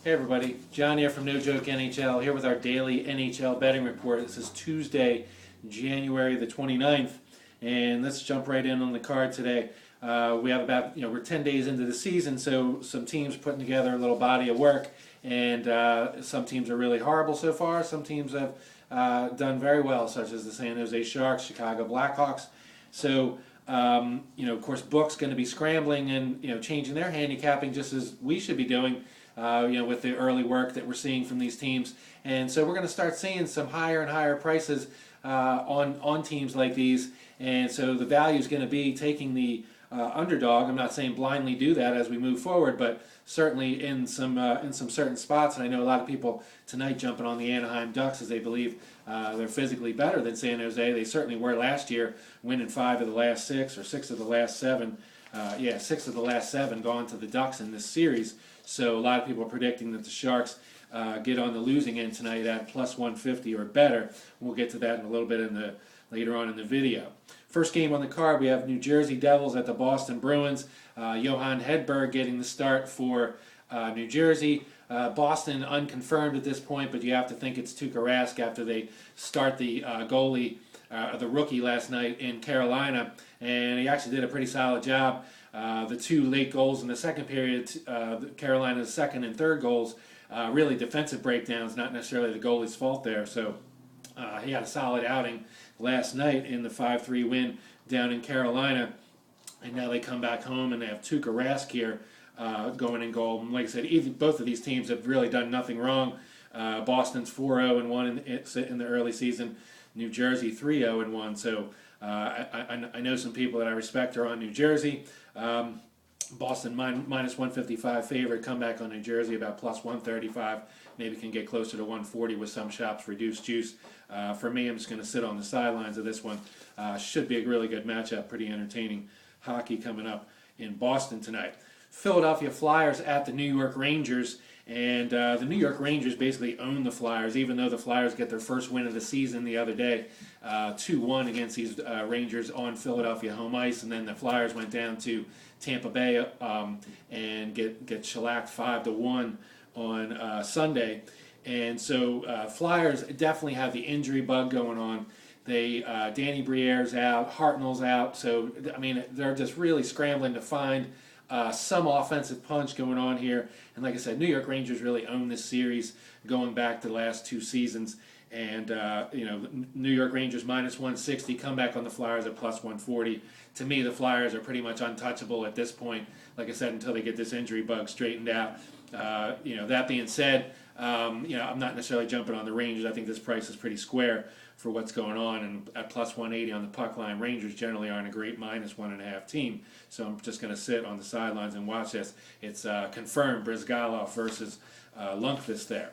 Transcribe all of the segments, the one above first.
Hey everybody, John here from No Joke NHL, here with our daily NHL betting report. This is Tuesday, January the 29th, and let's jump right in on the card today. We have about, we're 10 days into the season, so some teams putting together a little body of work, and some teams are really horrible so far. Some teams have done very well, such as the San Jose Sharks, Chicago Blackhawks. So, of course, books going to be scrambling and, changing their handicapping just as we should be doing. With the early work that we're seeing from these teams. And so we're going to start seeing some higher and higher prices on teams like these. And so the value is going to be taking the underdog. I'm not saying blindly do that as we move forward, but certainly in some certain spots. And I know a lot of people tonight jumping on the Anaheim Ducks as they believe they're physically better than San Jose. They certainly were last year, winning 5 of the last 6 or 6 of the last 7. 6 of the last 7 gone to the Ducks in this series. So a lot of people are predicting that the Sharks get on the losing end tonight at plus 150 or better. We'll get to that in a little bit later on in the video. First game on the card, we have New Jersey Devils at the Boston Bruins. Johan Hedberg getting the start for New Jersey. Boston unconfirmed at this point, but you have to think it's Tuukka Rask after they start the goalie, the rookie last night in Carolina, and he actually did a pretty solid job. The 2 late goals in the second period, Carolina's second and third goals, really defensive breakdowns, not necessarily the goalie's fault there. So he had a solid outing last night in the 5-3 win down in Carolina, and now they come back home and they have Tuukka Rask here going in goal. And like I said, both of these teams have really done nothing wrong. Boston's 4-0-1 in the early season. New Jersey 3-0-1. So I know some people that I respect are on New Jersey. Boston minus 155 favorite, come back on New Jersey about plus 135. Maybe can get closer to 140 with some shops, reduced juice. For me, I'm just going to sit on the sidelines of this one. Should be a really good matchup, pretty entertaining hockey coming up in Boston tonight. Philadelphia Flyers at the New York Rangers. And the New York Rangers basically own the Flyers, even though the Flyers get their first win of the season the other day, 2-1 against these Rangers on Philadelphia home ice, and then the Flyers went down to Tampa Bay and get shellacked 5-1 on Sunday. And so Flyers definitely have the injury bug going on. Danny Briere's out, Hartnell's out, so I mean they're just really scrambling to find some offensive punch going on here. And like I said, New York Rangers really own this series going back to the last 2 seasons. And, New York Rangers minus 160, come back on the Flyers at plus 140. To me, the Flyers are pretty much untouchable at this point, like I said, until they get this injury bug straightened out. That being said, I'm not necessarily jumping on the Rangers. I think this price is pretty square for what's going on, and at plus 180 on the puck line, Rangers generally aren't a great minus 1.5 team, so I'm just going to sit on the sidelines and watch this. It's confirmed Brizgalov versus Lundqvist there.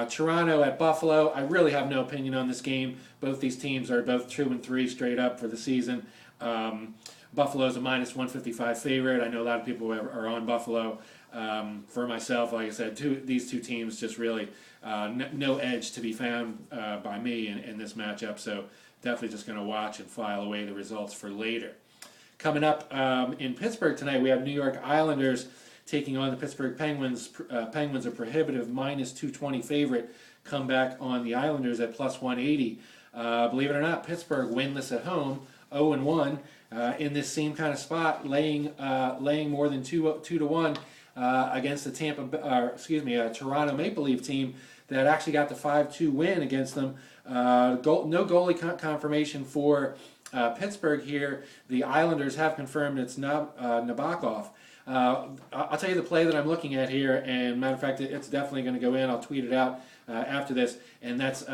Toronto at Buffalo. I really have no opinion on this game. Both these teams are both 2-3 straight up for the season. Buffalo's a minus 155 favorite. I know a lot of people are on Buffalo. For myself, like I said, these two teams just really no edge to be found by me in this matchup. So definitely just going to watch and file away the results for later. Coming up in Pittsburgh tonight, we have New York Islanders taking on the Pittsburgh Penguins. Penguins are prohibitive minus 220 favorite. Come back on the Islanders at plus 180. Believe it or not, Pittsburgh winless at home, 0-1 in this same kind of spot, laying more than 2-1 against the Toronto Maple Leaf team that actually got the 5-2 win against them. No goalie confirmation for Pittsburgh here. The Islanders have confirmed it's Nabokov. I'll tell you the play that I'm looking at here, and matter of fact, it's definitely going to go in. I'll tweet it out after this, and that's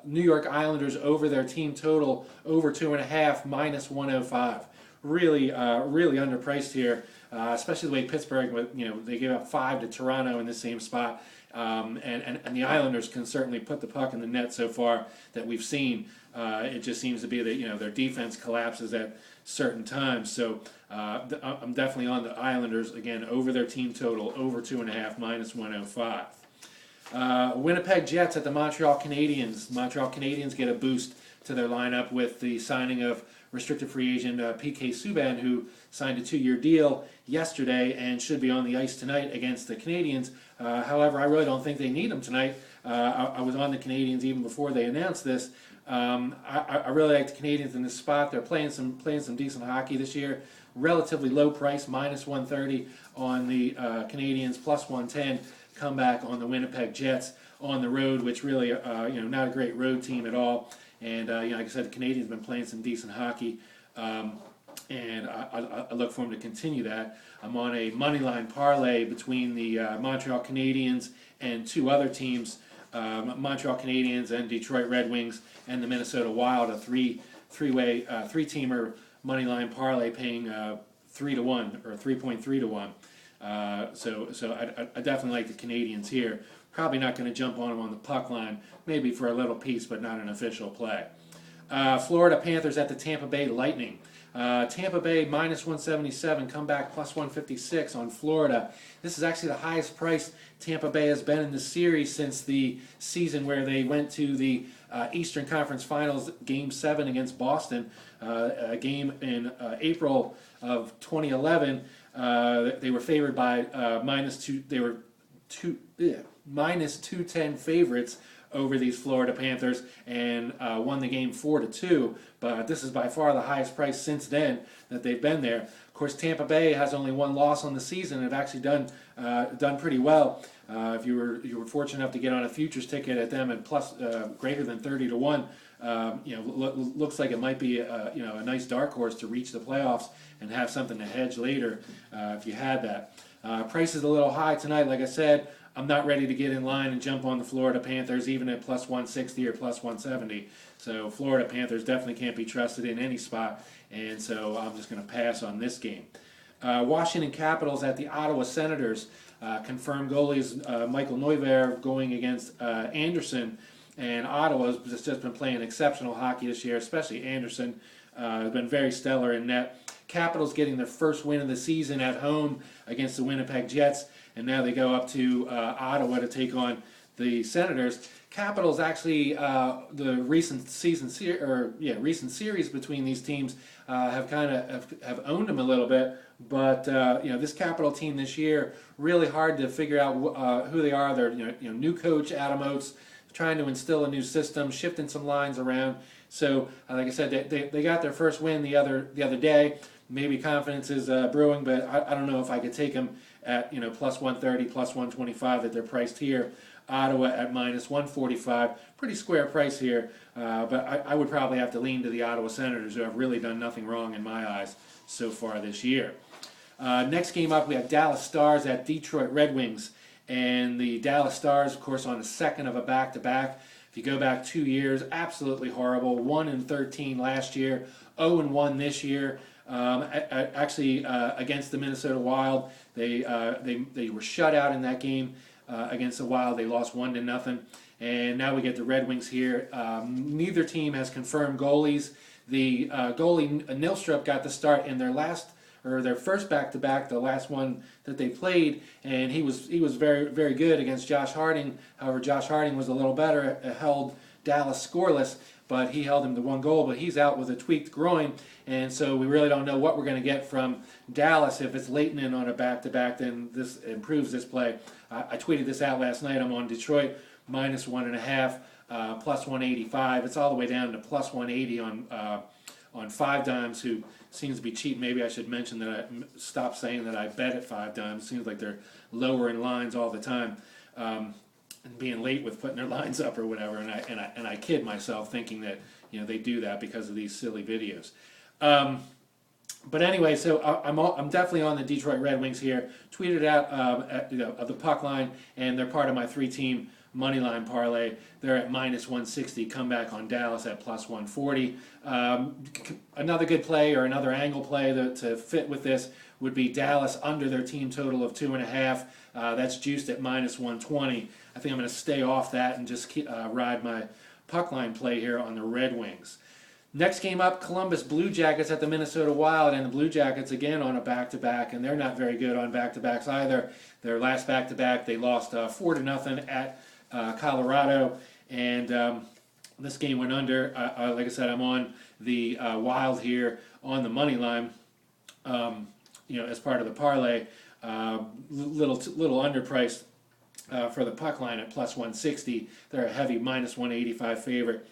New York Islanders over their team total, over 2.5, minus 105. Really underpriced here, especially the way Pittsburgh, they gave up 5 to Toronto in the same spot. And the Islanders can certainly put the puck in the net so far that we've seen. It just seems to be that their defense collapses at certain times. So I'm definitely on the Islanders again over their team total, over 2.5, minus 105. Winnipeg Jets at the Montreal Canadiens. Montreal Canadiens get a boost to their lineup with the signing of restricted free agent P.K. Subban, who signed a 2-year deal yesterday and should be on the ice tonight against the Canadiens. However, I really don't think they need him tonight. I was on the Canadiens even before they announced this. I really like the Canadiens in this spot. They're playing some decent hockey this year. Relatively low price, minus 130 on the Canadiens, plus 110 comeback on the Winnipeg Jets on the road, which really not a great road team at all. And like I said, the Canadiens have been playing some decent hockey, and I look for them to continue that. I'm on a moneyline parlay between the Montreal Canadiens and two other teams, Montreal Canadiens and Detroit Red Wings and the Minnesota Wild, a three-teamer moneyline parlay paying 3 to 1 or 3.3 to 1. So I definitely like the Canadiens here. Probably not going to jump on them on the puck line, maybe for a little piece, but not an official play. Florida Panthers at the Tampa Bay Lightning. Tampa Bay minus 177, comeback plus 156 on Florida. This is actually the highest price Tampa Bay has been in the series since the season where they went to the Eastern Conference Finals, Game 7 against Boston, a game in April of 2011. They were favored by -2. They were minus 210 favorites over these Florida Panthers and won the game 4-2. But this is by far the highest price since then that they've been there. Of course, Tampa Bay has only one loss on the season and have actually done pretty well. If you were fortunate enough to get on a futures ticket at them and plus greater than 30 to 1, looks like it might be a nice dark horse to reach the playoffs and have something to hedge later if you had that. Price is a little high tonight, like I said. I'm not ready to get in line and jump on the Florida Panthers even at plus 160 or plus 170. So Florida Panthers definitely can't be trusted in any spot, and so I'm just going to pass on this game. Washington Capitals at the Ottawa Senators. Confirmed goalies Michael Neuvirth going against Anderson, and Ottawa's just been playing exceptional hockey this year, especially Anderson. Has been very stellar in net. Capitals getting their first win of the season at home against the Winnipeg Jets, and now they go up to Ottawa to take on the Senators. Capitals actually the recent series between these teams have owned them a little bit, but this Capital team this year really hard to figure out who they are. They're new coach Adam Oates trying to instill a new system, shifting some lines around. So like I said, they got their first win the other day. Maybe confidence is brewing, but I don't know if I could take them at plus 130, plus 125 that they're priced here. Ottawa at minus 145, pretty square price here, but I would probably have to lean to the Ottawa Senators, who have really done nothing wrong in my eyes so far this year. Next game up, we have Dallas Stars at Detroit Red Wings, and the Dallas Stars, of course, on the second of a back-to-back. If you go back 2 years, absolutely horrible. 1-13 last year, 0-1 this year. Actually, against the Minnesota Wild, they were shut out in that game. Against the Wild, they lost 1-0, and now we get the Red Wings here. Neither team has confirmed goalies. The goalie Nilstrup got the start in their first back-to-back, the last one that they played, and he was very very good against Josh Harding. However, Josh Harding was a little better, held Dallas scoreless, but he held him to 1 goal. But he's out with a tweaked groin, and so we really don't know what we're going to get from Dallas. If it's Lehtinen on a back-to-back, then this improves this play. I tweeted this out last night. I'm on Detroit minus 1.5, plus 185. It's all the way down to plus 180 on 5 Dimes, who seems to be cheap. Maybe I should mention that I stopped saying that I bet at 5 Dimes. It seems like they're lowering lines all the time. And being late with putting their lines up or whatever, and I kid myself thinking that they do that because of these silly videos. But anyway, so I'm definitely on the Detroit Red Wings here. Tweeted out of the puck line, and they're part of my 3-team moneyline parlay. They're at minus 160. Comeback on Dallas at plus 140. Another good play or another angle play to fit with this would be Dallas under their team total of 2.5. That's juiced at minus 120. I think I'm going to stay off that and just ride my puck line play here on the Red Wings. Next game up, Columbus Blue Jackets at the Minnesota Wild, and the Blue Jackets again on a back-to-back, and they're not very good on back-to-backs either. Their last back-to-back, they lost 4-0 Colorado, and this game went under. Like I said, I'm on the Wild here on the money line. As part of the parlay, little underpriced for the puck line at plus 160. They're a heavy minus 185 favorite,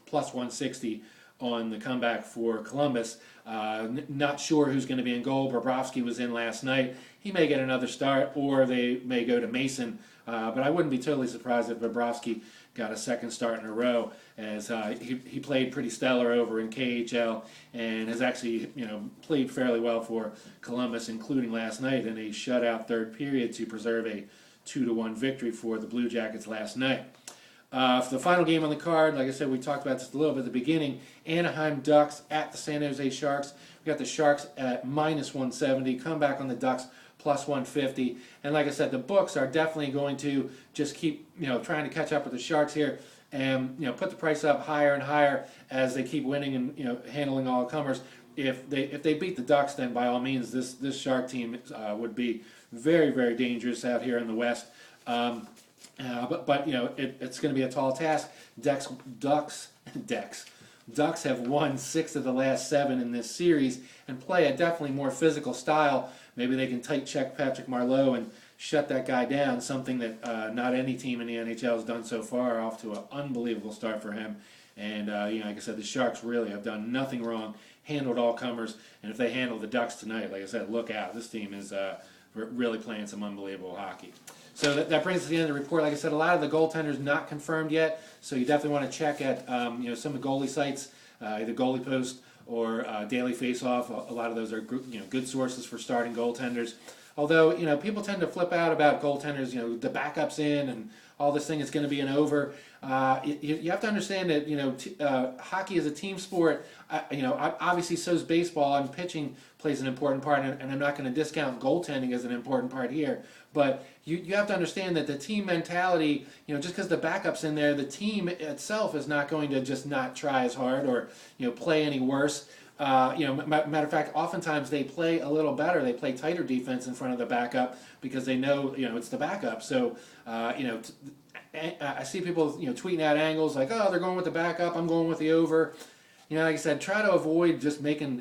plus 160 on the comeback for Columbus. Not sure who's going to be in goal. Bobrovsky was in last night. He may get another start, or they may go to Mason. But I wouldn't be totally surprised if Bobrovsky got a second start in a row, as he played pretty stellar over in KHL and has actually played fairly well for Columbus, including last night in a shutout third period to preserve a 2-1 victory for the Blue Jackets last night. For the final game on the card, like I said, we talked about this a little bit at the beginning. Anaheim Ducks at the San Jose Sharks. We got the Sharks at minus 170. Come back on the Ducks plus 150. And like I said, the books are definitely going to just keep trying to catch up with the Sharks here, and put the price up higher and higher as they keep winning and handling all comers. If they beat the Ducks, then by all means this Shark team would be very, very dangerous out here in the West. But it's going to be a tall task. Ducks have won 6 of the last 7 in this series and play a definitely more physical style. Maybe they can tight check Patrick Marleau and shut that guy down, something that not any team in the NHL has done so far. Off to an unbelievable start for him. And like I said, the Sharks really have done nothing wrong, handled all comers, and if they handle the Ducks tonight, like I said, look out. This team is really playing some unbelievable hockey. So that brings us to the end of the report. Like I said, a lot of the goaltenders not confirmed yet, so you definitely want to check at some of the goalie sites, either Goalie Post or Daily Faceoff. A lot of those are good sources for starting goaltenders. Although people tend to flip out about goaltenders, the backups in and all this thing is going to be an over. You have to understand that hockey is a team sport. Obviously so is baseball, and pitching plays an important part. And I'm not going to discount goaltending as an important part here. But you have to understand that the team mentality, just because the backup's in there, the team itself is not going to just not try as hard or play any worse. Matter of fact, oftentimes they play a little better. They play tighter defense in front of the backup because they know it's the backup. So I see people tweeting out angles like, oh, they're going with the backup, I'm going with the over. Like I said, try to avoid just making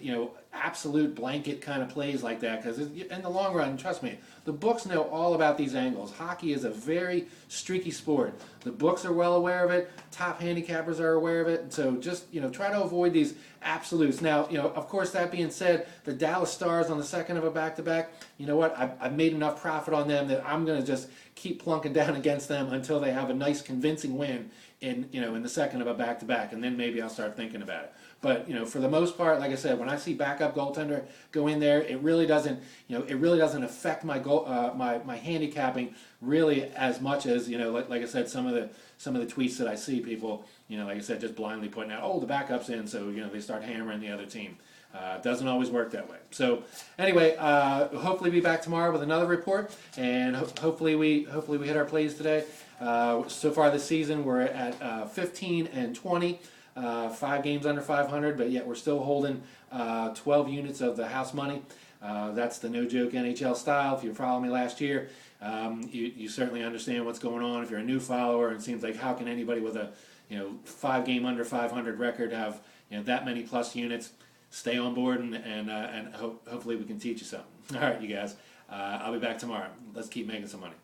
absolute blanket kind of plays like that, because in the long run, trust me, the books know all about these angles. Hockey is a very streaky sport. The books are well aware of it. Top handicappers are aware of it. And so just try to avoid these absolutes. Now of course, that being said, the Dallas Stars on the second of a back-to-back, you know what? I've made enough profit on them that I'm going to just keep plunking down against them until they have a nice convincing win in the second of a back-to-back, and then maybe I'll start thinking about it. But for the most part, like I said, when I see backup goaltender go in there, it really doesn't affect my my handicapping really as much as like I said, some of the tweets that I see people like I said, just blindly putting out, oh, the backup's in, so they start hammering the other team. Doesn't always work that way. So anyway, hopefully be back tomorrow with another report, and hopefully we hit our plays today. So far this season, we're at 15-20. 5 games under 500, but yet we're still holding 12 units of the house money. That's the no joke NHL style. If you followed me last year, you certainly understand what's going on. If you're a new follower, it seems like how can anybody with a 5 game under 500 record have that many plus units? Stay on board, and hopefully we can teach you something. All right, you guys. I'll be back tomorrow. Let's keep making some money.